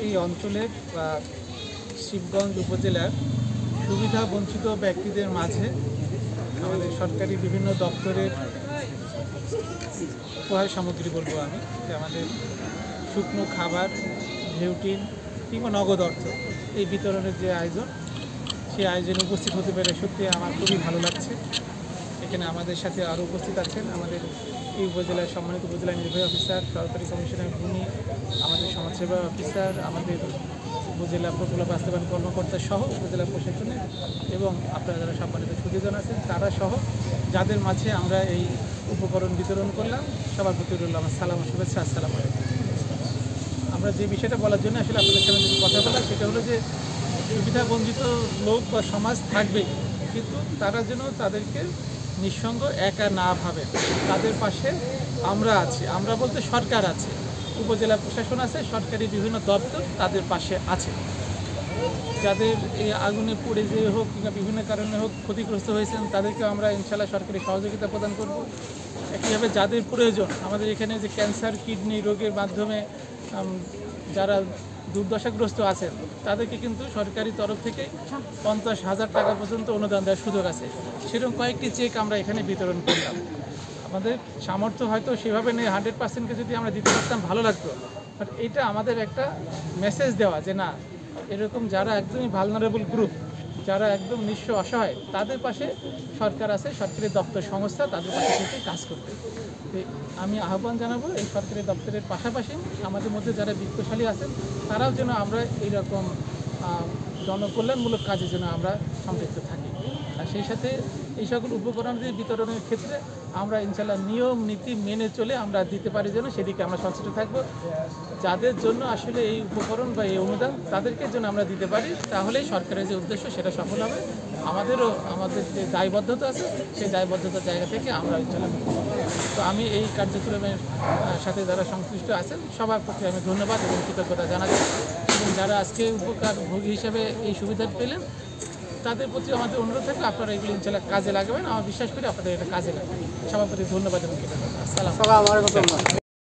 এই অঞ্চলের বা শিবগঞ্জ উপজেলার সুবিধা বঞ্চিত ব্যক্তিদের মাঝে আমাদের সরকারি বিভিন্ন দপ্তরের সহায় সামগ্রী বলবো আমি, যে আমাদের শুকনো খাবার, ঢেউটিন কিংবা নগদ অর্থ এই বিতরণের যে আয়োজন, সেই আয়োজনে উপস্থিত হতে পেরে সত্যি আমার খুবই ভালো লাগছে। এখানে আমাদের সাথে আরও উপস্থিত আছেন আমাদের এই উপজেলার সম্মানিত উপজেলা নির্বাহী অফিসার, সরকারি কমিশনার ভূমি, আমাদের সমাজসেবা অফিসার, আমাদের উপজেলা প্রকল্প বাস্তবায়ন কর্মকর্তা সহ উপজেলা প্রশাসনের এবং আপনারা যারা সম্মানিত সুধীজন আছেন তারা সহ যাদের মাঝে আমরা এই উপকরণ বিতরণ করলাম, সবার প্রতি রইল আমার সালাম ও শুভেচ্ছা। আসসালামু আলাইকুম। আমরা যে বিষয়টা বলার জন্য আসলে আপনাদের সামনে যদি কথা বলা, সেটা হলো যে সুবিধা বঞ্চিত লোক বা সমাজ থাকবেই, কিন্তু তারা যেন তাদেরকে নিঃসঙ্গ একা না ভাবে। তাদের পাশে আমরা আছি, আমরা বলতে সরকার আছে, উপজেলা প্রশাসন আছে, সরকারি বিভিন্ন দপ্তর তাদের পাশে আছে। যাদের এই আগুনে পড়ে যেয়ে হোক কিংবা বিভিন্ন কারণে হোক ক্ষতিগ্রস্ত হয়েছেন, তাদেরকে আমরা ইনশাল্লাহ সরকারি সহযোগিতা প্রদান করব। একইভাবে যাদের প্রয়োজন, আমাদের এখানে যে ক্যান্সার, কিডনি রোগের মাধ্যমে যারা দুর্দশাগ্রস্ত আছেন, তাদেরকে কিন্তু সরকারি তরফ থেকে 50,000 টাকা পর্যন্ত অনুদান দেওয়ার সুযোগ আছে। সেরকম কয়েকটি চেক আমরা এখানে বিতরণ করলাম। আমাদের সামর্থ্য হয়তো সেভাবে নেই 100%কে যদি আমরা দিতে পারতাম ভালো লাগতো, বাট এটা আমাদের একটা মেসেজ দেওয়া যে না, এরকম যারা একদমই ভালনারেবল গ্রুপ, যারা একদম নিঃস্ব অসহায়, তাদের পাশে সরকার আছে, সরকারি দপ্তর সংস্থা তাদের পাশে থেকে কাজ করতে। আমি আহ্বান জানাবো এই সরকারি দপ্তরের পাশাপাশি আমাদের মধ্যে যারা বিত্তশালী আছেন, তারাও যেন আমরা এইরকম জনকল্যাণমূলক কাজে যেন আমরা সম্পৃক্ত থাকি। আর সেই সাথে এই সকল উপকরণের বিতরণের ক্ষেত্রে আমরা ইনশাল্লাহ নিয়ম নীতি মেনে চলে আমরা দিতে পারি, যেন সেদিকে আমরা সচেতন থাকবো। যাদের জন্য আসলে এই উপকরণ বা এই অনুদান, তাদেরকে যেন আমরা দিতে পারি, তাহলেই সরকারের যে উদ্দেশ্য সেটা সফল হবে। আমাদেরও আমাদের যে দায়বদ্ধতা আছে, সেই দায়বদ্ধতার জায়গা থেকে আমরা ইনশাল্লাহ। তো আমি এই কার্যক্রমের সাথে যারা সংশ্লিষ্ট আছেন সবার প্রতি আমি ধন্যবাদ এবং কৃতজ্ঞতা জানাচ্ছি, এবং যারা আজকে উপকারভোগী হিসেবে এই সুবিধা পেলেন, তাদের প্রতি আমাদের অনুরোধ থাকবে আপনারা এগুলো ইনশাল্লাহ কাজে লাগাবেন। আমার বিশ্বাস করি আপনাদের এটা কাজে লাগবে। সবার প্রতি ধন্যবাদ এবং কৃতজ্ঞতা। আসসালামু আলাইকুম।